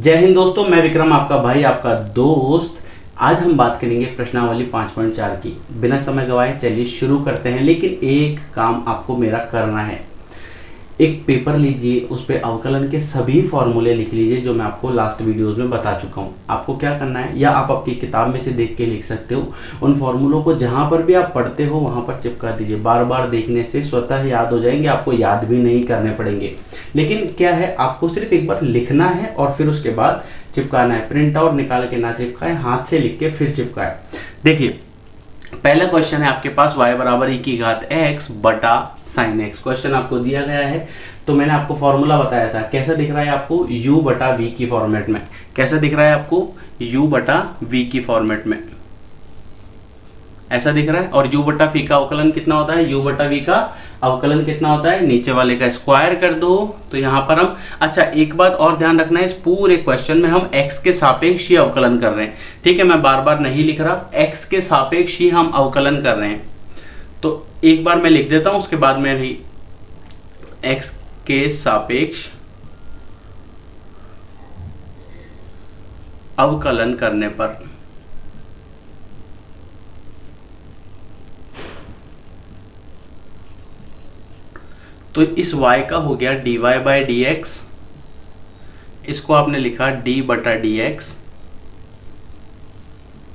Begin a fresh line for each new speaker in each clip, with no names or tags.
जय हिंद दोस्तों, मैं विक्रम आपका भाई आपका दोस्त। आज हम बात करेंगे प्रश्नावली 5.4 की। बिना समय गवाए चलिए शुरू करते हैं। लेकिन एक काम आपको मेरा करना है, एक पेपर लीजिए, उस पर अवकलन के सभी फॉर्मूले लिख लीजिए जो मैं आपको लास्ट वीडियोस में बता चुका हूँ। आपको क्या करना है, या आप आपकी किताब में से देख के लिख सकते हो। उन फॉर्मूलों को जहाँ पर भी आप पढ़ते हो वहाँ पर चिपका दीजिए। बार बार देखने से स्वतः याद हो जाएंगे, आपको याद भी नहीं करने पड़ेंगे। लेकिन क्या है, आपको सिर्फ एक बार लिखना है और फिर उसके बाद चिपकाना है। प्रिंट आउट निकाल के ना चिपकाए, हाथ से लिख के फिर चिपकाए। देखिए, पहला क्वेश्चन है आपके पास y बराबर e⁻x बटा sin x। क्वेश्चन आपको दिया गया है, तो मैंने आपको फॉर्मूला बताया था। कैसा दिख रहा है आपको? u बटा v की फॉर्मेट में। कैसा दिख रहा है आपको? u बटा v की फॉर्मेट में ऐसा दिख रहा है। और u बटा v का अवकलन कितना होता है? u बटा v का अवकलन कितना होता है? नीचे वाले का स्क्वायर कर दो। तो यहाँ पर हम, अच्छा एक बात और ध्यान रखना है, इस पूरे क्वेश्चन में हम x के सापेक्ष ही अवकलन कर रहे हैं। ठीक है, मैं बार बार नहीं लिख रहा, x के सापेक्ष ही हम अवकलन कर रहे हैं। तो एक बार मैं लिख देता हूं, उसके बाद में भी x के सापेक्ष अवकलन करने पर तो इस y का हो गया dy बाई डी एक्स, इसको आपने लिखा d बटा डी एक्स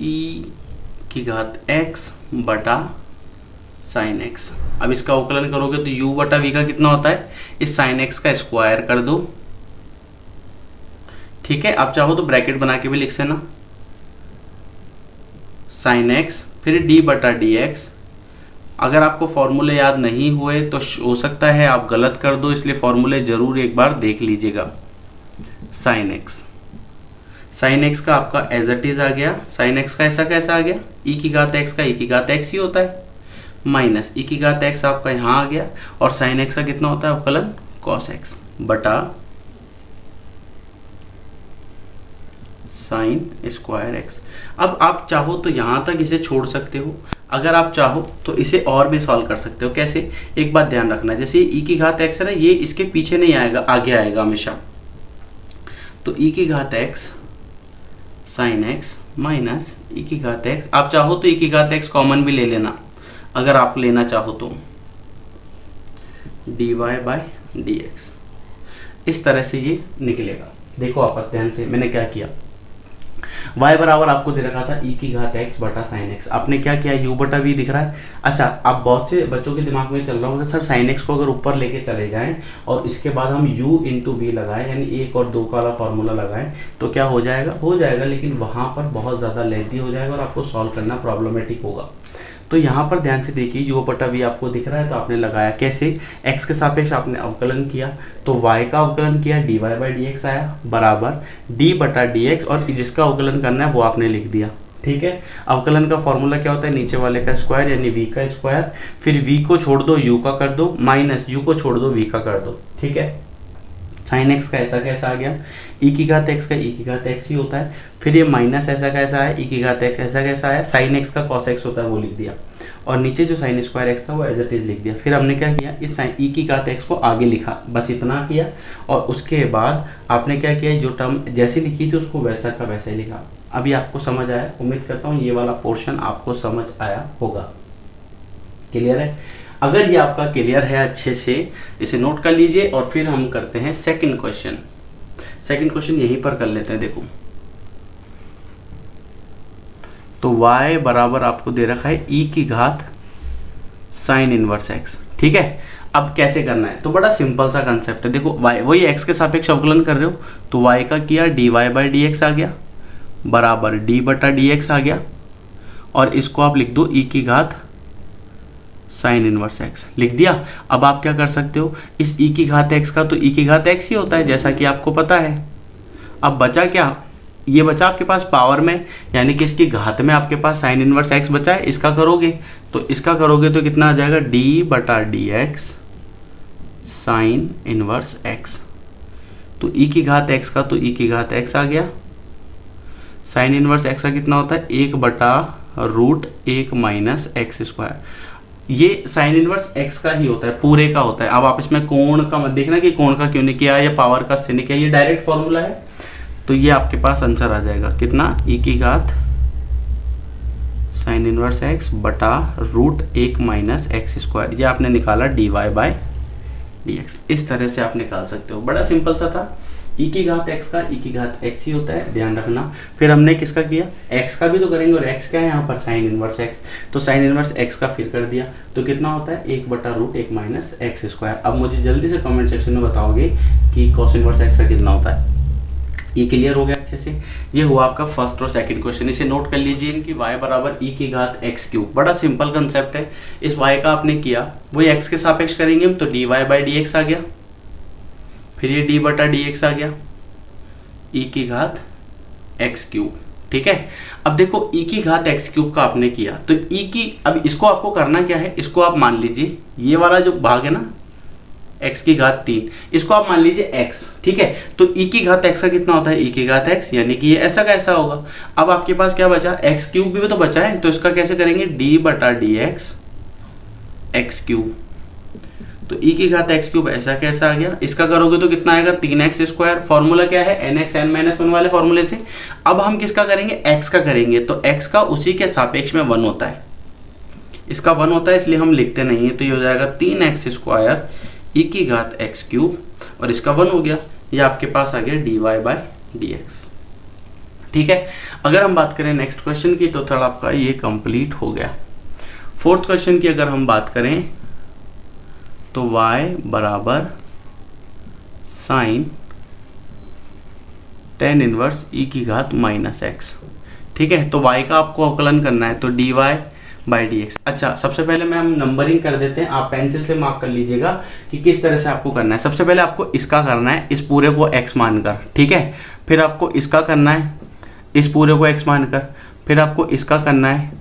e⁻x बटा साइन x। अब इसका अवकलन करोगे तो u बटा v का कितना होता है? इस साइन x का स्क्वायर कर दो। ठीक है, आप चाहो तो ब्रैकेट बना के भी लिख लेना, साइन x फिर d बटा डी एक्स। अगर आपको फॉर्मूले याद नहीं हुए तो हो सकता है आप गलत कर दो, इसलिए फॉर्मूले जरूर एक बार देख लीजिएगा। साइन एक्स का आपका एज इट इज आ गया। साइन एक्स का ऐसा कैसा आ गया? e⁻x का e⁻x ही होता है, माइनस e⁻x आपका यहाँ आ गया। और साइन एक्स का कितना होता है अवकलन? cos x बटा साइन स्क्वायर एक्स। अब आप चाहो तो यहाँ तक इसे छोड़ सकते हो, अगर आप चाहो तो इसे और भी सॉल्व कर सकते हो। कैसे? एक बात ध्यान रखना, जैसे e⁻x है ना, ये इसके पीछे नहीं आएगा, आगे आएगा हमेशा। तो e⁻x sine x minus e⁻x, आप चाहो तो e⁻x कॉमन भी ले लेना, अगर आप लेना चाहो तो dy बाई डी एक्स। इस तरह से ये निकलेगा। देखो आपस ध्यान से, मैंने क्या किया, y बराबर आपको दे रखा था e⁻x बटा साइन एक्स। आपने क्या किया? u बटा v दिख रहा है। अच्छा, आप बहुत से बच्चों के दिमाग में चल रहा होगा, सर साइन एक्स को अगर ऊपर लेके चले जाएं और इसके बाद हम u इंटू वी लगाएं, यानी 1 और 2 का वाला फॉर्मूला लगाएं, तो क्या हो जाएगा? हो जाएगा, लेकिन वहाँ पर बहुत ज़्यादा लेंथी हो जाएगा और आपको सॉल्व करना प्रॉब्लमेटिक होगा। तो यहाँ पर ध्यान से देखिए, u बटा v आपको दिख रहा है, तो आपने लगाया कैसे? x के सापेक्ष आपने अवकलन किया, तो y का अवकलन किया, dy बाई डी एक्स आया बराबर d बटा डी एक्स, और जिसका अवकलन करना है वो आपने लिख दिया। ठीक है, अवकलन का फॉर्मूला क्या होता है? नीचे वाले का स्क्वायर यानी v का स्क्वायर, फिर v को छोड़ दो u का कर दो, माइनस u को छोड़ दो v का कर दो। ठीक है, साइन एक्स का ऐसा कैसा आ गया? e⁻x का e⁻x ही होता है। फिर ये माइनस ऐसा कैसा है? e⁻x ऐसा कैसा है? साइन एक्स का cos x होता है, वो लिख दिया। और नीचे जो साइन स्क्वायर एक्स था वो एज इट इज लिख दिया। फिर हमने क्या किया? इस साइन e⁻x को आगे लिखा, बस इतना किया। और उसके बाद आपने क्या किया? जो टर्म जैसी लिखी थी उसको वैसा का वैसा ही लिखा। अभी आपको समझ आया? उम्मीद करता हूँ ये वाला पोर्शन आपको समझ आया होगा। क्लियर है? अगर ये आपका क्लियर है अच्छे से, इसे नोट कर लीजिए और फिर हम करते हैं सेकंड क्वेश्चन। सेकंड क्वेश्चन यहीं पर कर लेते हैं। देखो, तो y बराबर आपको दे रखा है e⁻ साइन इनवर्स x। ठीक है, अब कैसे करना है? तो बड़ा सिंपल सा कंसेप्ट है। देखो, y वही x के सापेक्ष अवकलन कर रहे हो, तो y का किया dy बाई डी एक्स आ गया बराबर d बटा डी एक्स आ गया, और इसको आप लिख दो e⁻ साइन इनवर्स x लिख दिया। अब आप क्या कर सकते हो? इस e⁻x का तो e⁻x ही होता है, जैसा कि आपको पता है। अब बचा क्या? ये बचा आपके पास पावर में, यानी कि इसकी घात में आपके पास साइन इनवर्स x बचा है। इसका करोगे तो कितना आ जाएगा? d बटा D x sine inverse x। तो e⁻x का तो e⁻x आ गया, साइन इनवर्स x का कितना होता है? 1 बटा रूट 1 माइनस एक्स स्क्वायर। ये साइन इनवर्स x का ही होता है, पूरे का होता है। अब आप इसमें कोण का मत देखना कि कोण का क्यों नहीं किया या पावर का से नहीं किया, ये डायरेक्ट फॉर्मूला है। तो ये आपके पास आंसर आ जाएगा कितना, ई की घात साइन इनवर्स एक्स बटा रूट 1 माइनस एक्स स्क्वायर, ये आपने निकाला dy बाय dx। इस तरह से आप निकाल सकते हो, बड़ा सिंपल सा था। ई की घात x का ई की घात x ही होता है, ध्यान रखना। फिर हमने किसका किया, x का भी तो करेंगे, और x क्या है यहाँ पर, साइन इनवर्स x, तो साइन इनवर्स x का फिर कर दिया, तो कितना होता है 1 बटा रूट 1 माइनस एक्स स्क्वायर। अब मुझे जल्दी से कमेंट सेक्शन में बताओगे कि कॉस इनवर्स x का कितना होता है। ये क्लियर हो गया अच्छे से। ये हुआ आपका फर्स्ट और सेकंड क्वेश्चन, इसे नोट कर लीजिए कि y बराबर ई की घात एक्स क्यूब, बड़ा सिंपल कंसेप्ट है। इस y का आपने किया वही x के सापेक्ष करेंगे हम, तो dy बाई डी एक्स आ गया, फिर ये d बटा डी एक्स आ गया, ई की घात एक्स क्यूब। ठीक है, अब देखो ई की घात एक्स क्यूब का आपने किया, तो ई की, अब इसको आपको करना क्या है, इसको आप मान लीजिए ये वाला जो भाग है ना x की घात 3, इसको आप मान लीजिए x। ठीक है, तो e की घात x का कितना होता है, e की घात x, यानी कि ये ऐसा का ऐसा होगा। अब आपके पास क्या बचा, x क्यूब भी तो बचा है, तो इसका कैसे करेंगे, d बटा डी एक्स एक्स क्यूब। तो e की घात x क्यूब ऐसा कैसा आ गया, इसका करोगे तो कितना आएगा 3x स्क्वायर। फॉर्मूला क्या है, nx n-1 वाले फॉर्मूले से। अब हम किसका करेंगे, x का करेंगे, तो x का उसी के सापेक्ष में 1 होता है, इसका 1 होता है, इसलिए हम लिखते नहीं है, तो ये हो जाएगा 3x स्क्वायर ई की घात एक्स क्यूब, और इसका 1 हो गया, ये आपके पास आ गया dy बाय डी एक्स। ठीक है, अगर हम बात करें नेक्स्ट क्वेश्चन की, तो थोड़ा आपका ये कंप्लीट हो गया। फोर्थ क्वेश्चन की अगर हम बात करें, तो y बराबर साइन टेन इनवर्स ई की घात माइनस एक्स। ठीक है, तो y का आपको अवकलन करना है, तो dy बाई डी एक्स। अच्छा, सबसे पहले मैं हम नंबरिंग कर देते हैं, आप पेंसिल से मार्क कर लीजिएगा कि किस तरह से आपको करना है। सबसे पहले आपको इसका करना है, इस पूरे को x मानकर। ठीक है, फिर आपको इसका करना है, इस पूरे को x मानकर, फिर आपको इसका करना है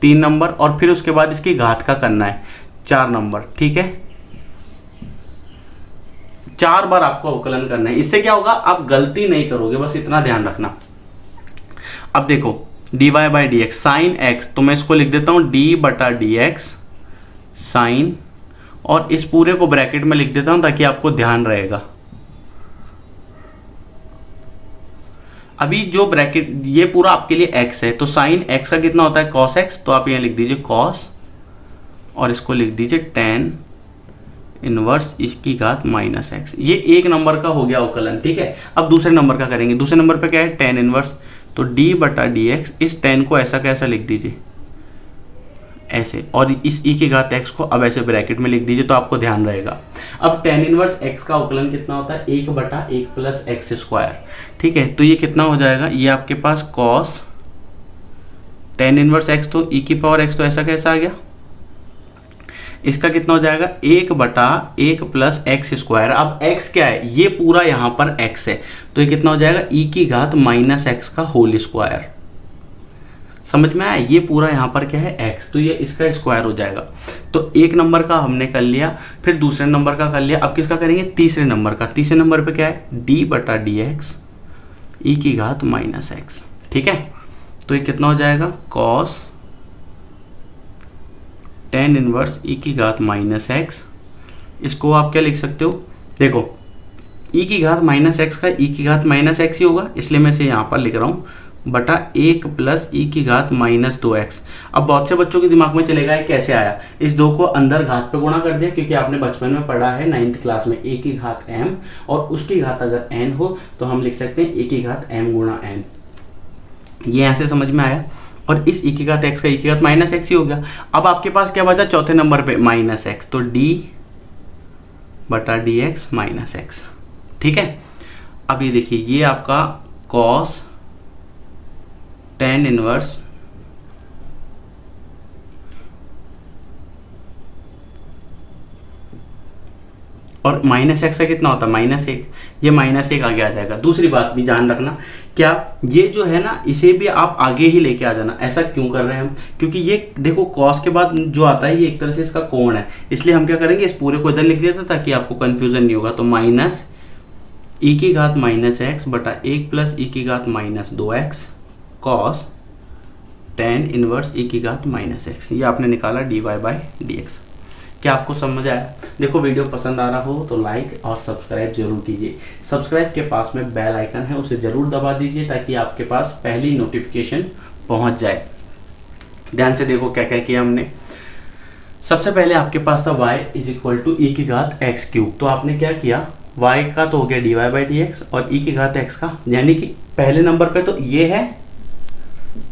3 नंबर, और फिर उसके बाद इसकी घात का करना है 4 नंबर। ठीक है, 4 बार आपको अवकलन करना है। इससे क्या होगा, आप गलती नहीं करोगे, बस इतना ध्यान रखना। अब देखो dy by D x sign x, तो मैं इसको लिख देता हूं d बटा डी एक्स साइन, और इस पूरे को ब्रैकेट में लिख देता हूं ताकि आपको ध्यान रहेगा। अभी जो ब्रैकेट ये पूरा आपके लिए x है, तो साइन x का कितना होता है cos x, तो आप यहाँ लिख दीजिए cos, और इसको लिख दीजिए tan इनवर्स इसकी घात माइनस एक्स। ये 1 नंबर का हो गया अवकलन। ठीक है, अब दूसरे नंबर का करेंगे। दूसरे नंबर पे क्या है, tan इनवर्स, तो d बटा डी एक्स, इस tan को ऐसा कैसा लिख दीजिए ऐसे, और इस e की घात x को अब ऐसे ब्रैकेट में लिख दीजिए, तो आपको ध्यान रहेगा। अब tan इनवर्स x का अवकलन कितना होता है, 1 बटा 1 प्लस एक्स स्क्वायर। ठीक है, तो ये कितना हो जाएगा, ये आपके पास cos tan इनवर्स x, तो e की पावर x, तो ऐसा कैसा आ गया, इसका कितना हो जाएगा 1 बटा 1 प्लस एक्स स्क्वायर। अब x क्या है, ये पूरा यहाँ पर x है, तो ये कितना हो जाएगा e की घात माइनस एक्स का होल स्क्वायर। समझ में आया, ये पूरा यहाँ पर क्या है x, तो ये इसका स्क्वायर हो जाएगा। तो 1 नंबर का हमने कर लिया, फिर दूसरे नंबर का कर लिया, अब किसका करेंगे, तीसरे नंबर का। तीसरे नंबर पे क्या है, d बटा डी एक्स ई की घात माइनस एक्स। ठीक है, तो ये कितना हो जाएगा cos tan इनवर्स ई की घात माइनस एक्स। इसको आप क्या लिख सकते हो, देखो ई की घात माइनस एक्स का ई की घात माइनस एक्स ही होगा, इसलिए मैं इसे यहाँ पर लिख रहा हूँ बटा 1 प्लस ई की घात माइनस 2x। अब बहुत से बच्चों के दिमाग में चलेगा ये कैसे आया, इस 2 को अंदर घात पे गुणा कर दिया, क्योंकि आपने बचपन में पढ़ा है 9th क्लास में a की घात m, और उसकी घात अगर n हो तो हम लिख सकते हैं a की घात m गुणा n। ये ऐसे समझ में आया, और इस e की घात x का e की घात माइनस एक्स ही हो गया। अब आपके पास क्या बचा चौथे नंबर पे माइनस एक्स, तो d बटा डी एक्स माइनस एक्स। ठीक है, अब ये देखिए ये आपका cos tan इनवर्स और माइनस एक्स का कितना होता है -1, ये -1 आगे आ जाएगा। दूसरी बात भी ध्यान रखना, क्या ये जो है ना, इसे भी आप आगे ही लेके आ जाना। ऐसा क्यों कर रहे हैं हम, क्योंकि ये देखो cos के बाद जो आता है ये एक तरह से इसका कोण है, इसलिए हम क्या करेंगे इस पूरे को इधर लिख लिया था ताकि आपको कंफ्यूजन नहीं होगा। तो माइनस ई की घात माइनस एक्स बटा 1 प्लस ई की घात minus 2x cos tan inverse ई की घात माइनस एक्स, ये आपने निकाला dy बाई डी एक्स। क्या आपको समझ आया? देखो वीडियो पसंद आ रहा हो तो लाइक और सब्सक्राइब जरूर कीजिए। सब्सक्राइब के पास में बेल आइकन है, उसे जरूर दबा दीजिए ताकि आपके पास पहली नोटिफिकेशन पहुंच जाए। ध्यान से देखो क्या क्या किया हमने। सबसे पहले आपके पास था y इज इक्वल टू ई की घात एक्स क्यूब, तो आपने क्या किया, y का तो हो गया dy बाई डी एक्स और e की घात x का, यानी कि पहले नंबर पे तो ये है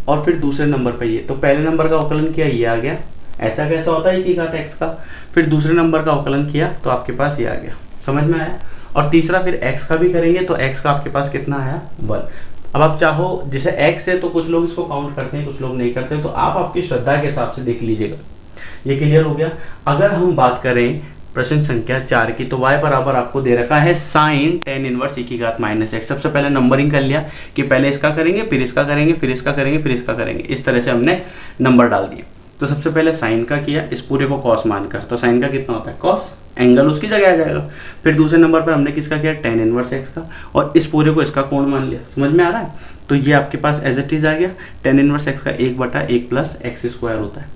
और फिर दूसरे नंबर पे ये, तो पहले नंबर का अवकलन किया ये आ गया। ऐसा कैसा होता है e की घात x का, फिर दूसरे नंबर का अवकलन किया तो आपके पास ये आ गया। समझ में आया? और तीसरा फिर x का भी करेंगे तो x का आपके पास कितना आया 1। अब आप चाहो जैसे x है तो कुछ लोग इसको काउंट करते हैं, कुछ लोग नहीं करते, तो आप आपकी श्रद्धा के हिसाब से देख लीजिएगा। ये क्लियर हो गया। अगर हम बात करें प्रश्न संख्या 4 की, तो y बराबर आपको दे रखा है साइन टेन इनवर्स e की घात माइनस एक्स। सबसे पहले नंबरिंग कर लिया कि पहले इसका करेंगे, फिर इसका करेंगे, फिर इसका करेंगे, फिर इसका करेंगे, इस तरह से हमने नंबर डाल दिए। तो सबसे पहले साइन का किया, इस पूरे को कॉस मानकर, तो साइन का कितना होता है कॉस, एंगल उसकी जगह आ जाएगा। फिर दूसरे नंबर पर हमने किसका किया, टेन इनवर्स एक्स का, और इस पूरे को इसका कोण मान लिया। समझ में आ रहा है? तो ये आपके पास एज इट इज आ गया, टेन इनवर्स एक्स का 1/1 प्लस एक्स स्क्वायर होता है,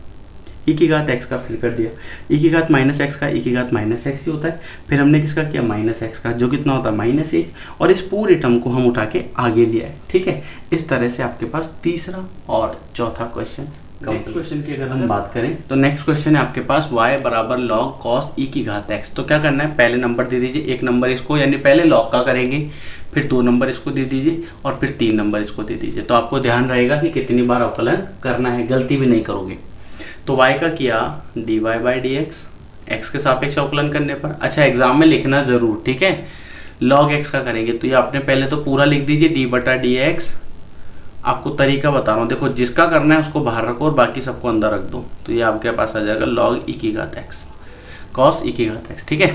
ई की घात एक्स का फिर कर दिया, ई की घात माइनस एक्स का ई की घात माइनस एक्स ही होता है। फिर हमने किसका किया, माइनस एक्स का, जो कितना होता है -1, और इस पूरे टर्म को हम उठा के आगे लिया है। ठीक है, इस तरह से आपके पास तीसरा और चौथा क्वेश्चन। नेक्स्ट क्वेश्चन की अगर हम बात करें तो नेक्स्ट क्वेश्चन है आपके पास y बराबर लॉग कॉस ई की घात x। तो क्या करना है, पहले नंबर दे दीजिए, एक नंबर इसको, यानी पहले लॉग का करेंगे, फिर 2 नंबर इसको दे दीजिए और फिर 3 नंबर इसको दे दीजिए। तो आपको ध्यान रहेगा कि कितनी बार अवकलन करना है, गलती भी नहीं करोगे। तो y का किया dy by D x, x के सापेक्ष अवकलन करने पर। अच्छा, एग्जाम में लिखना जरूर, ठीक है। log x का करेंगे तो ये आपने पहले तो पूरा लिख दीजिए d/dx। आपको तरीका बता रहा हूँ, देखो जिसका करना है उसको बाहर रखो और बाकी सबको अंदर रख दो, तो ये आपके पास आ जाएगा log e की घात x cos e की घात x। ठीक है,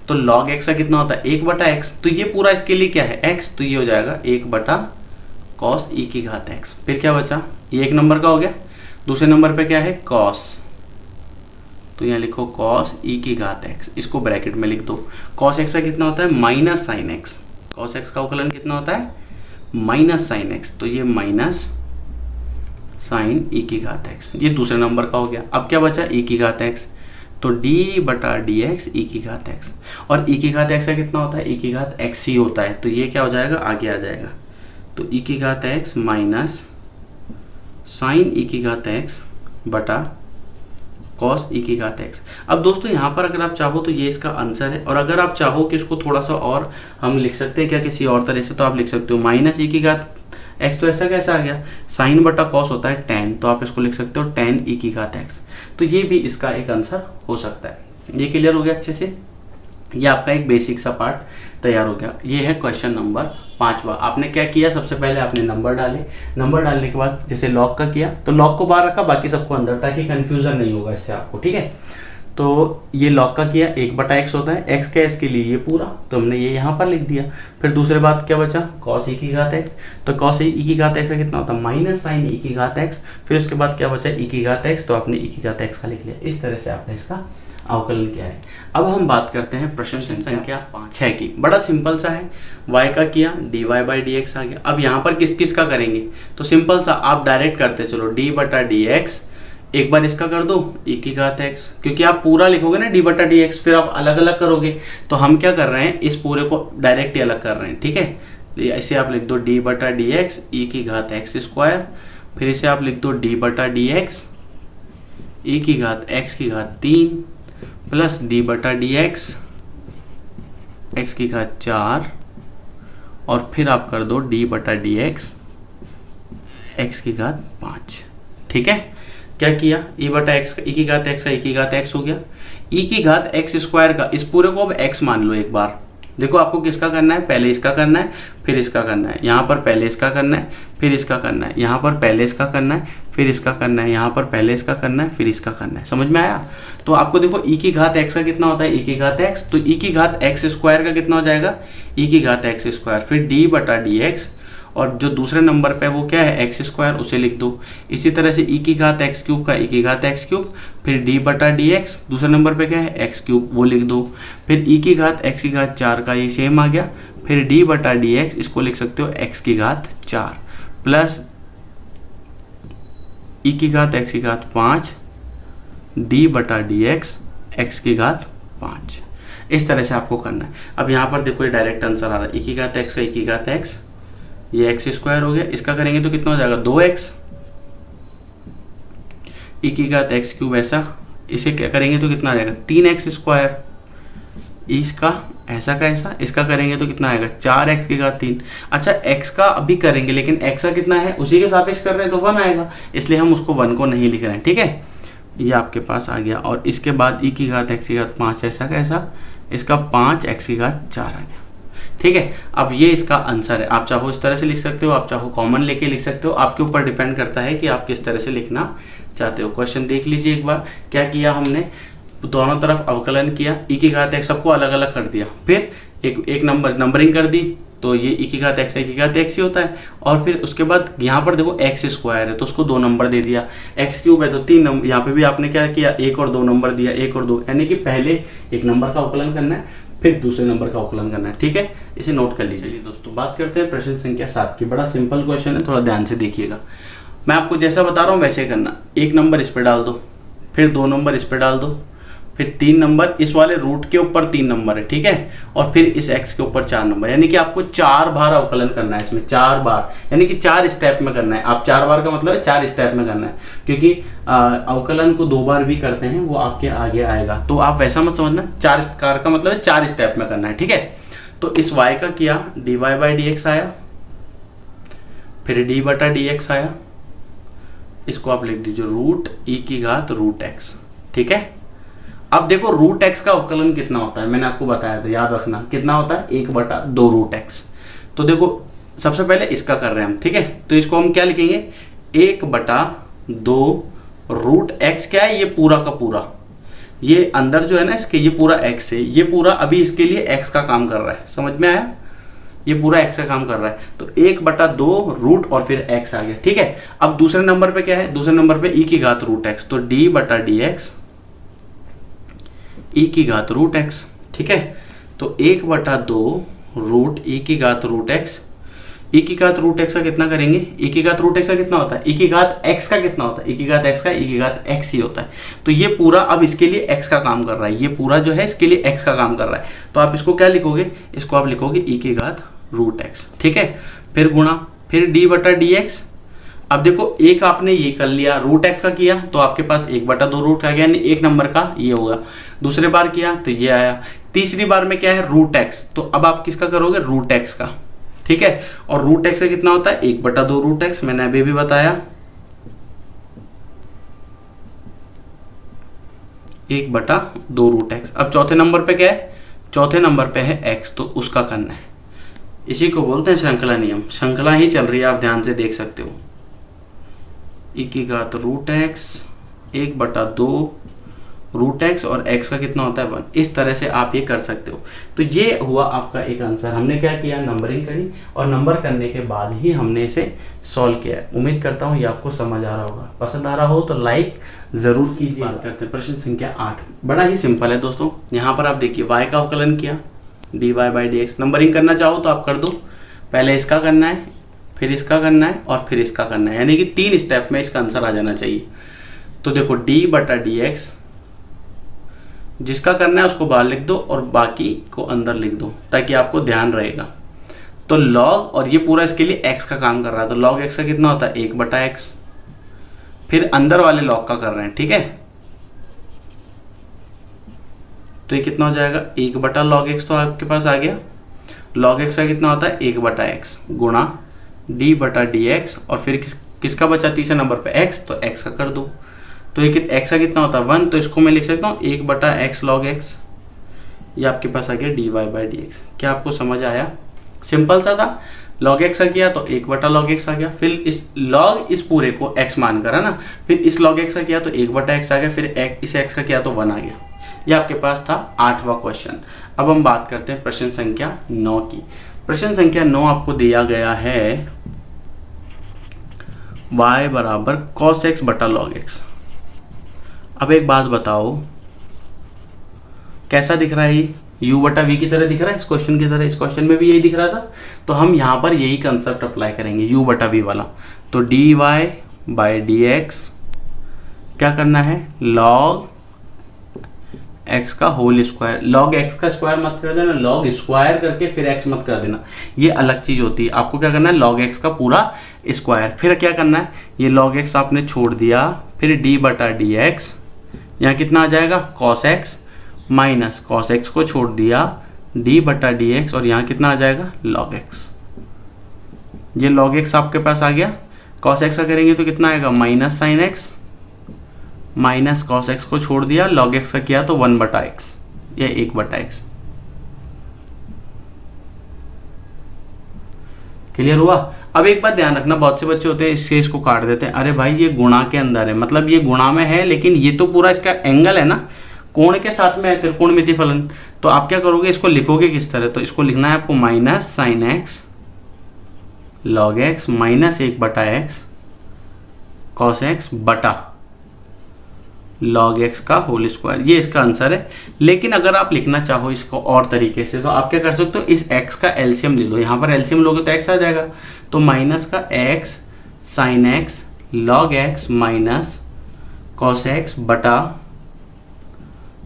तो log x का कितना होता है 1/x, तो ये पूरा इसके लिए क्या है x, तो ये हो जाएगा 1/cos e की घात x। फिर क्या बचा, ये एक नंबर का हो गया। दूसरे नंबर पे क्या है cos, तो यहाँ लिखो cos e की घात x, इसको ब्रैकेट में लिख दो। cos x का कितना होता है minus sine x, cos x का अवकलन कितना होता है माइनस साइन एक्स, तो ये माइनस साइन ई की घात एक्स, ये दूसरे नंबर का हो गया। अब क्या बचा ई की घात एक्स, तो d/dx ई की घात एक्स, और ई की घात एक्स का कितना होता है ई की घात एक्स ही होता है, तो ये क्या हो जाएगा आगे आ जाएगा, तो ई की घात एक्स माइनस साइन ई की घात एक्स बटा cos e की घात x। अब दोस्तों यहाँ पर अगर आप चाहो तो ये इसका आंसर है, और अगर आप चाहो कि इसको थोड़ा सा और हम लिख सकते हैं क्या किसी और तरह से, तो आप लिख सकते हो माइनस e की घात x, तो ऐसा कैसा आ गया, साइन बटा cos होता है tan, तो आप इसको लिख सकते हो tan e की घात x। तो ये भी इसका एक आंसर हो सकता है। ये क्लियर हो गया अच्छे से, ये आपका एक बेसिक सा पार्ट तैयार हो गया। ये है क्वेश्चन नंबर 5वां। आपने क्या किया, सबसे पहले आपने नंबर डाले, नंबर डालने के बाद जैसे लॉग का किया तो लॉग को बाहर रखा, बाकी सबको अंदर, ताकि कंफ्यूजन नहीं होगा इससे आपको। ठीक है, तो ये लॉग का किया 1/x होता है, x का इसके लिए ये पूरा, तो हमने ये यहाँ पर लिख दिया। फिर दूसरे बात क्या बचा, cos e की घात x, तो cos e की घात x का कितना होता है माइनस साइन e की घात x। फिर उसके बाद क्या बचा e की घात x, तो आपने e की घात x का लिख लिया। इस तरह से आपने इसका अवकलन किया है। अब हम बात करते हैं प्रश्न संख्या 6 की। बड़ा सिंपल सा है, y का किया dy बाई डी एक्स आ गया। अब यहाँ पर किस किस का करेंगे, तो सिंपल सा आप डायरेक्ट करते चलो, d/dx, एक बार इसका कर दो e की घात x, क्योंकि आप पूरा लिखोगे ना d/dx, फिर आप अलग अलग करोगे, तो हम क्या कर रहे हैं इस पूरे को डायरेक्ट ही अलग कर रहे हैं। ठीक है, ऐसे आप लिख दो d/dx e की घात x स्क्वायर, फिर इसे आप लिख दो d/dx e की घात x की घात 3 प्लस d/dx x की घात 4, और फिर आप कर दो d/dx x की घात 5। ठीक है, क्या किया e/x e की घात x का e की घात x हो गया, e की घात x स्क्वायर का, इस पूरे को अब x मान लो एक बार। देखो आपको किसका करना है, पहले इसका करना है फिर इसका करना है, यहाँ पर पहले इसका करना है फिर इसका करना है, यहाँ पर पहले इसका करना है फिर इसका करना है, यहाँ पर पहले इसका करना है फिर इसका करना है। समझ में आया? तो आपको देखो e की घात x का कितना होता है e की घात x, तो e की घात x स्क्वायर का कितना हो जाएगा e की घात x स्क्वायर, फिर d/dx, और जो दूसरे नंबर पे वो क्या है एक्स स्क्वायर, उसे लिख दो। इसी तरह से e की घात एक्स क्यूब का e की घात एक्स क्यूब, फिर d/dx, दूसरे नंबर पे क्या है एक्स क्यूब, वो लिख दो। फिर e की घात x की घात 4 का ये सेम आ गया, फिर d/dx, इसको लिख सकते हो x की घात 4 प्लस e की घात x की घात 5 d/dx एक्स की घात 5। इस तरह से आपको करना है। अब यहाँ पर देखो ये डायरेक्ट आंसर आ रहा है, e की घात x का e की घात x, ये x स्क्वायर हो गया, इसका करेंगे तो कितना हो जाएगा 2x, e की घात x क्यूब, ऐसा इसे क्या करेंगे तो कितना आ जाएगा 3x स्क्वायर, इसका ऐसा का ऐसा, इसका करेंगे तो कितना आएगा 4x की घात 3। अच्छा x का अभी करेंगे लेकिन x का कितना है उसी के सापेक्ष कर रहे हैं तो 1 आएगा, इसलिए हम उसको 1 को नहीं लिख रहे हैं। ठीक है, ये आपके पास आ गया। और इसके बाद e की घात x की घात 5 ऐसा का ऐसा, इसका 5x की घात 4 आ गया। ठीक है, अब ये इसका आंसर है। आप चाहो इस तरह से लिख सकते हो, आप चाहो कॉमन लेके लिख सकते हो, आपके ऊपर डिपेंड करता है कि आप किस तरह से लिखना चाहते हो। क्वेश्चन देख लीजिए एक बार, क्या किया हमने, दोनों तरफ अवकलन किया, e की घात x सबको अलग अलग कर दिया, फिर एक नंबरिंग कर दी, तो ये e की घात x e की घात x ही होता है। और फिर उसके बाद यहाँ पर देखो x स्क्वायर है तो उसको 2 नंबर दे दिया, x क्यूब है तो 3 नंबर, यहाँ पे भी आपने क्या किया 1 और 2 नंबर दिया, 1 और 2, यानी कि पहले एक नंबर का अवकलन करना है फिर दूसरे नंबर का अवकलन करना है। ठीक है, इसे नोट कर लीजिए दोस्तों। बात करते हैं प्रश्न संख्या 7 की। बड़ा सिंपल क्वेश्चन है, थोड़ा ध्यान से देखिएगा। मैं आपको जैसा बता रहा हूँ वैसे करना, 1 नंबर इस पर डाल दो, फिर 2 नंबर इस पर डाल दो, फिर 3 नंबर इस वाले रूट के ऊपर 3 नंबर है। ठीक है, और फिर इस x के ऊपर 4 नंबर, यानी कि आपको 4 बार अवकलन करना है इसमें, 4 बार, यानी कि 4 स्टेप में करना है। आप 4 बार का मतलब है 4 स्टेप में करना है, क्योंकि अवकलन को 2 बार भी करते हैं वो आपके आगे आएगा, तो आप वैसा मत समझना। 4 का मतलब है 4 स्टेप में करना है। ठीक है, तो इस y का किया dy बाई dx आया, फिर d बटा dx आया, इसको आप लिख दीजिए रूट e की घात रूट x। ठीक है, अब देखो रूट x का अवकलन कितना होता है, मैंने आपको बताया था, याद रखना कितना होता है 1/2 रूट x। तो देखो सबसे पहले इसका कर रहे हैं हम। ठीक है, तो इसको हम क्या लिखेंगे 1/2 रूट x, क्या है ये पूरा का पूरा, ये अंदर जो है ना इसके, ये पूरा x है, ये पूरा अभी इसके लिए x का काम कर रहा है, समझ में आया, ये पूरा x का काम कर रहा है, तो 1/2 रूट और फिर x आ गया। ठीक है, अब दूसरे नंबर पे क्या है, दूसरे नंबर पे e की घात रूट x, तो d बटा dx e की घात रूट x। ठीक है, तो 1/2 रूट e की घात रूट x, e की घात रूट x का कितना करेंगे, e की घात रूट x का कितना होता है, e की घात x का कितना होता है, e की घात x का e की घात x ही होता है, तो ये पूरा अब इसके लिए x का काम कर रहा है, ये पूरा जो है इसके लिए x का काम कर रहा है, तो आप इसको क्या लिखोगे, इसको आप लिखोगे e की घात रूट x। ठीक है, फिर गुणा, फिर d बटा dx। अब देखो एक आपने ये कर लिया, रूट x का किया तो आपके पास 1/2 रूट आ गया, यानी 1 नंबर का ये होगा, दूसरे बार किया तो ये आया, तीसरी बार में क्या है रूट x, तो अब आप किसका करोगे रूट x का। ठीक है, और रूट x का कितना होता है 1/2 रूट x, मैंने अभी भी बताया 1/2 रूट x। अब चौथे नंबर पे क्या है, चौथे नंबर पे है x, तो उसका करना है, इसी को बोलते हैं श्रृंखला नियम, श्रृंखला ही चल रही है, आप ध्यान से देख सकते हो, e की घात रूट x 1/2 रूट x और x का कितना होता है 1, इस तरह से आप ये कर सकते हो। तो ये हुआ आपका एक आंसर। हमने क्या किया, नंबरिंग करी और नंबर करने के बाद ही हमने इसे सॉल्व किया है। उम्मीद करता हूँ ये आपको समझ आ रहा होगा, पसंद आ रहा हो तो लाइक जरूर कीजिए। बात करते हैं प्रश्न संख्या 8। बड़ा ही सिंपल है दोस्तों, यहाँ पर आप देखिए y का अवकलन किया dy बाई dx, नंबरिंग करना चाहो तो आप कर दो, पहले इसका करना है, फिर इसका करना है और फिर इसका करना है, यानी कि 3 स्टेप में इसका आंसर आ जाना चाहिए। तो देखो d बटा dx, जिसका करना है उसको बाहर लिख दो और बाकी को अंदर लिख दो ताकि आपको ध्यान रहेगा। तो log, और ये पूरा इसके लिए x का काम कर रहा है, तो log x का कितना होता है 1/x, फिर अंदर वाले log का कर रहे हैं। ठीक है, तो ये कितना हो जाएगा 1/log x, तो आपके पास आ गया, log x का कितना होता है 1/x गुणा d बटा dx, और फिर किसका बचा तीसरे नंबर पे x, तो x का कर दो, तो ये x का कितना होता है 1, तो इसको मैं लिख सकता हूँ 1/x log x, ये आपके पास आ गया dy बाई dx। क्या आपको समझ आया, सिंपल सा था, log x का किया तो 1/log x आ गया, फिर इस log इस पूरे को x मान कर है ना, फिर इस log x का किया तो 1/x आ गया, फिर इस x का किया तो 1 आ गया। ये आपके पास था 8वां क्वेश्चन। अब हम बात करते हैं प्रश्न संख्या 9 की। प्रश्न संख्या 9 आपको दिया गया है y बराबर cos x बटा log x। अब एक बात बताओ, कैसा दिख रहा है ये, u बटा v की तरह दिख रहा है, इस क्वेश्चन की तरह, इस क्वेश्चन में भी यही दिख रहा था, तो हम यहाँ पर यही कंसेप्ट अप्लाई करेंगे u बटा v वाला। तो dy बाई dx क्या करना है, log एक्स का होल स्क्वायर। लॉग एक्स का स्क्वायर मत कर देना, लॉग स्क्वायर करके फिर एक्स मत कर देना, ये अलग चीज होती है। आपको क्या करना है, लॉग एक्स का पूरा स्क्वायर। फिर क्या करना है, ये लॉग एक्स आपने छोड़ दिया, फिर डी बटा डी एक्स, यहाँ कितना आ जाएगा cos x, minus cos x को छोड़ दिया डी बटा डी एक्स, और यहाँ कितना आ जाएगा लॉग एक्स। ये log x आपके पास आ गया। cos x का करेंगे तो कितना आएगा, minus sine x, minus cos x को छोड़ दिया, log x का किया तो 1 बटा एक्स, या 1 बटा एक्स। क्लियर हुआ। अब एक बात ध्यान रखना, बहुत से बच्चे होते हैं इससे इसको काट देते हैं, अरे भाई ये गुणा के अंदर है, मतलब ये गुणा में है लेकिन ये तो पूरा इसका एंगल है ना, कोण के साथ में है त्रिकोणमिति फलन। तो आप क्या करोगे, इसको लिखोगे किस तरह, तो इसको लिखना है आपको minus sine x log x minus 1 बटा एक्स कॉस एक्स बटा लॉग एक्स का होल स्क्वायर, ये इसका आंसर है। लेकिन अगर आप लिखना चाहो इसको और तरीके से तो आप क्या कर सकते हो, इस x का एलसीएम ले लो, यहाँ पर एलसीएम लोगे तो x आ जाएगा, तो माइनस का x sine x log x minus cos x बटा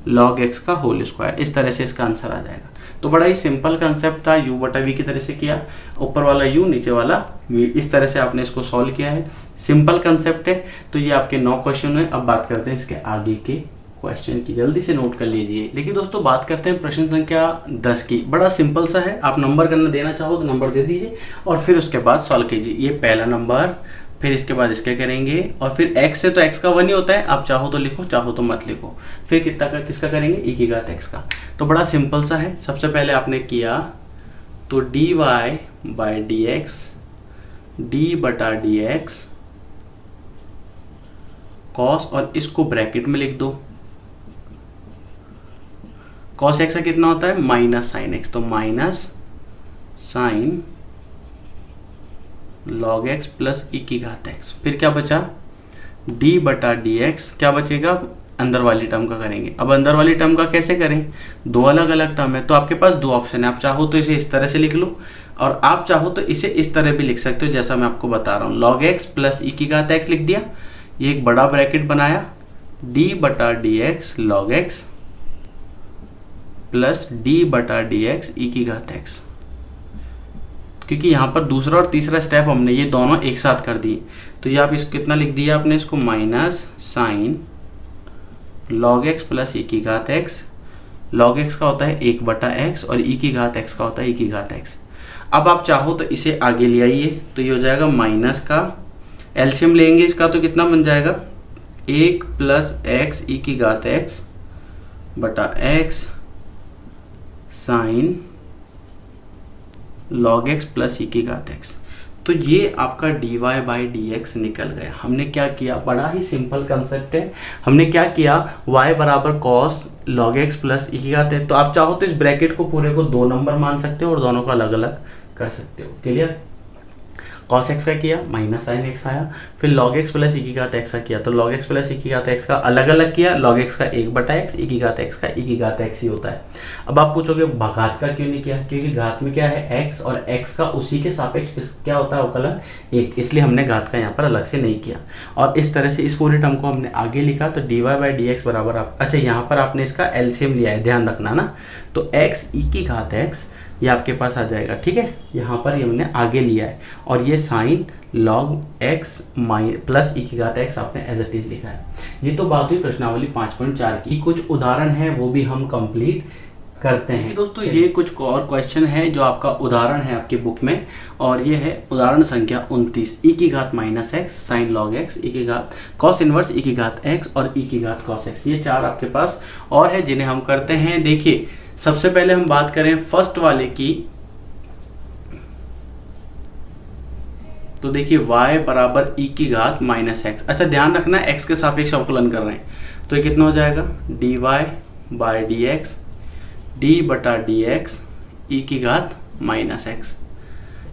लॉग एक्स का होल स्क्वायर, इस तरह से इसका आंसर आ जाएगा। तो बड़ा ही सिंपल कंसेप्ट था, u बटा v की तरह से किया, ऊपर वाला u नीचे वाला v, इस तरह से आपने इसको सॉल्व किया है। सिंपल कंसेप्ट है। तो ये आपके 9 क्वेश्चन है। अब बात करते हैं इसके आगे के क्वेश्चन की, जल्दी से नोट कर लीजिए। देखिए दोस्तों, बात करते हैं प्रश्न संख्या 10 की। बड़ा सिंपल सा है, आप नंबर करना देना चाहो तो नंबर दे दीजिए और फिर उसके बाद सॉल्व कीजिए। ये पहला नंबर, फिर इसके बाद इसके करेंगे, और फिर x से तो x का 1 ही होता है, आप चाहो तो लिखो चाहो तो मत लिखो। फिर कितना का किसका करेंगे, e की घात x का। तो बड़ा सिंपल सा है। सबसे पहले आपने किया तो dy by D x D बटा डी एक्स कॉस, और इसको ब्रैकेट में लिख दो, कॉस एक्स का कितना होता है माइनस साइन एक्स, तो minus sine log x plus e की घात एक्स। फिर क्या बचा, डी बटा डी एक्स, क्या बचेगा अंदर वाली टर्म का करेंगे। अब अंदर वाली टर्म का कैसे करें, 2 अलग अलग टर्म है, तो आपके पास 2 ऑप्शन है। आप चाहो तो इसे इस तरह से लिख लो, और आप चाहो तो इसे इस तरह भी लिख सकते हो जैसा मैं आपको बता रहा हूँ। लॉग एक्स प्लस ई की घात एक्स लिख दिया, ये एक बड़ा ब्रैकेट बनाया, डी बटा D x log x plus D बटा डी एक्स ई की घात एक्स। क्योंकि यहाँ पर दूसरा और तीसरा स्टेप हमने ये दोनों एक साथ कर दिए, तो ये आप इसको कितना लिख दिया आपने, इसको minus sine log x plus e की घात एक्स। लॉग एक्स का होता है 1 बटा एक्स और ई की घात एक्स का होता है ई की घात एक्स। अब आप चाहो तो इसे आगे ले आइए, तो ये हो जाएगा माइनस का एलसीएम लेंगे इसका, तो कितना बन जाएगा 1 प्लस एक्स ई की घात एक्स बटा x sine log x plus e की घात एक्स। तो ये आपका dy बाई डी एक्स निकल गया। हमने क्या किया, बड़ा ही सिंपल कंसेप्ट है। हमने क्या किया, y बराबर cos log x plus e की घात है। तो आप चाहो तो इस ब्रैकेट को पूरे को 2 नंबर मान सकते हो और दोनों को अलग अलग कर सकते हो। क्लियर। कॉस एक्स का किया, माइनस साइन एक्स आया, फिर लॉग एक्स प्लस ई की घात एक्स का किया, तो लॉग एक्स प्लस ई की घात एक्स का अलग अलग किया, लॉग एक्स का 1 बटा एक्स, ई की घात एक्स का ई की घात एक्स ही होता है। अब आप पूछोगे घात का क्यों नहीं किया, क्योंकि घात में क्या है एक्स, और एक्स का उसी के सापेक्ष क्या होता है अवकलन 1, इसलिए हमने घात का यहाँ पर अलग से नहीं किया। और इस तरह से इस पूरे टर्म को हमने आगे लिखा, तो dy बाई डी एक्स बराबर अच्छा यहाँ पर आपने इसका एलसीएम लिया है, ध्यान रखना ना, तो एक्स ई की घात एक्स ये आपके पास आ जाएगा। ठीक है, यहाँ पर ये हमने आगे लिया है, और ये sign log x plus e की घात एक्स आपने एज इट इज लिखा है। ये तो बात हुई प्रश्नावली 5.4 की। कुछ उदाहरण है वो भी हम कंप्लीट करते हैं। दोस्तों ये कुछ और क्वेश्चन है जो आपका उदाहरण है आपकी बुक में, और ये है उदाहरण संख्या 29, ई की घात minus x sine log x e की घात कॉस इनवर्स ई की घात एक्स और ई की घात कॉस एक्स। ये 4 आपके पास और है जिन्हें हम करते हैं। देखिए सबसे पहले हम बात करें फर्स्ट वाले की, तो देखिए y बराबर ई की घात माइनस एक्स। अच्छा ध्यान रखना x के सापेक्ष अवकलन कर रहे हैं, तो ये कितना हो जाएगा dy by D x D बटा डी एक्स ई की घात माइनस एक्स।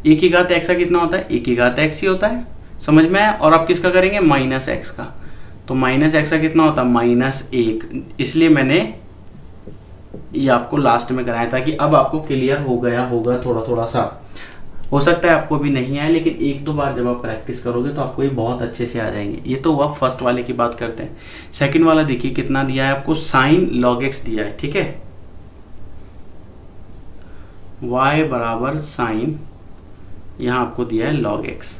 ई की घात एक्स का कितना होता है, ई की घात एक्स ही होता है, समझ में आया। और आप किसका करेंगे, माइनस एक्स का, तो माइनस एक्स का कितना होता है -1, इसलिए मैंने ये आपको लास्ट में कराया ताकि अब आपको क्लियर हो गया होगा थोड़ा थोड़ा सा। हो सकता है आपको भी नहीं आए, लेकिन एक दो बार जब आप प्रैक्टिस करोगे तो आपको ये बहुत अच्छे से आ जाएंगे। ये तो हुआ फर्स्ट वाले की बात करते हैं। सेकंड वाला देखिए कितना दिया है आपको, साइन लॉग एक्स दिया है, ठीक है, y बराबर साइन, यहाँ आपको दिया है लॉग एक्स,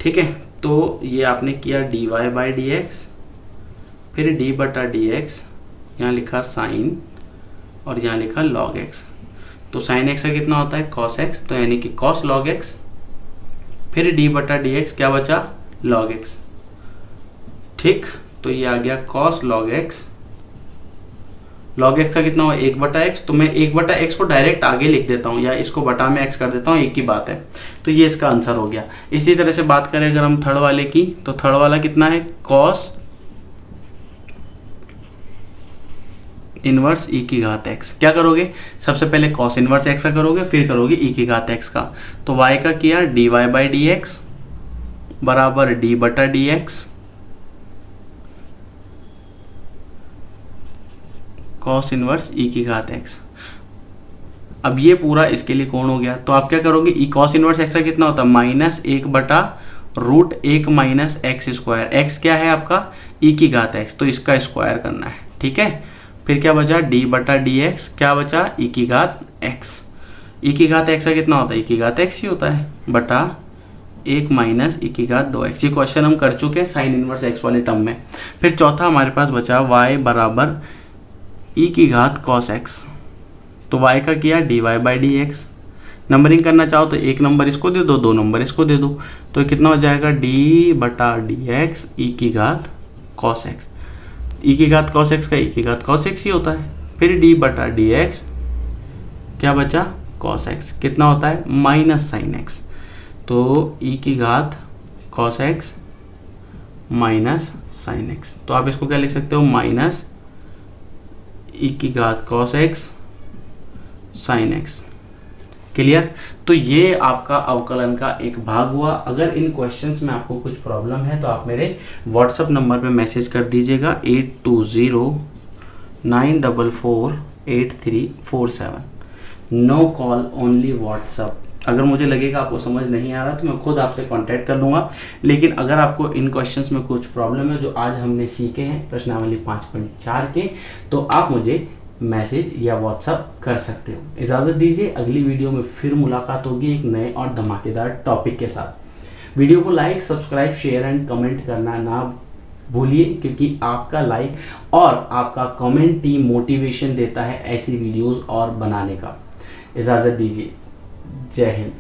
ठीक है। तो ये आपने किया dy बाई डी एक्स, फिर d बटा डी एक्स, यहाँ लिखा साइन और यहाँ लिखा लॉग एक्स। तो साइन एक्स का कितना होता है कॉस एक्स, तो यानी कि कॉस लॉग एक्स, फिर d बटा डी एक्स, क्या बचा लॉग एक्स, ठीक। तो ये आ गया cos log x. Log x का कितना हुआ 1 बटा एक्स, तो मैं 1 बटा एक्स को डायरेक्ट आगे लिख देता हूँ या इसको बटा में एक्स कर देता हूँ, एक ही बात है। तो ये इसका आंसर हो गया। इसी तरह से बात करें अगर हम थर्ड वाले की, तो थर्ड वाला कितना है कॉस इनवर्स ई की घात एक्स। क्या करोगे, सबसे पहले कॉस इनवर्स एक्स का करोगे, फिर करोगे ई की घात एक्स का। तो y का किया dy बाई डी एक्स बराबर d बटा डी एक्स कॉस इनवर्स ई की घात एक्स। अब ये पूरा इसके लिए कौन हो गया, तो आप क्या करोगे, ई कॉस इनवर्स एक्स का कितना होता है -1 बटा root 1 minus x square. X क्या है आपका ई की घात एक्स, तो इसका स्क्वायर करना है, ठीक है। फिर क्या बचा d बटा डी एक्स, क्या बचा ई की घात x। ई की घात x का कितना होता है, ई की घात x ही होता है, बटा 1 माइनस ई की घात 2x। ये क्वेश्चन हम कर चुके हैं साइन इनवर्स x वाले टर्म में। फिर चौथा हमारे पास बचा y बराबर ई की घात कॉस x। तो y का किया dy by D x. Numbering करना चाहो तो एक नंबर इसको दे दो, 2 नंबर इसको दे दो, तो कितना हो जाएगा d बटा डी एक्स ई की घात कॉस x। ई की घात कॉस एक्स का ई की घात कॉस एक्स ही होता है। फिर d बटा डी एक्स, क्या बचा कॉस एक्स, कितना होता है माइनस साइन एक्स। तो ई की घात cos x minus sine x. तो आप इसको क्या लिख सकते हो, माइनस ई की घात cos x sine x. Clear. तो ये आपका अवकलन का एक भाग हुआ। अगर इन क्वेश्चंस में आपको कुछ प्रॉब्लम है तो आप मेरे व्हाट्सएप नंबर पे मैसेज कर दीजिएगा 8209448347। No call only WhatsApp. अगर मुझे लगेगा आपको समझ नहीं आ रहा तो मैं खुद आपसे कांटेक्ट कर लूँगा। लेकिन अगर आपको इन क्वेश्चंस में कुछ प्रॉब्लम है जो आज हमने सीखे हैं प्रश्नावली 5.4 के, तो आप मुझे मैसेज या व्हाट्सएप कर सकते हो। इजाज़त दीजिए, अगली वीडियो में फिर मुलाकात होगी एक नए और धमाकेदार टॉपिक के साथ। वीडियो को like, subscribe, share and comment करना ना भूलिए, क्योंकि आपका लाइक और आपका कमेंट ही मोटिवेशन देता है ऐसी वीडियोस और बनाने का। इजाज़त दीजिए, जय हिंद।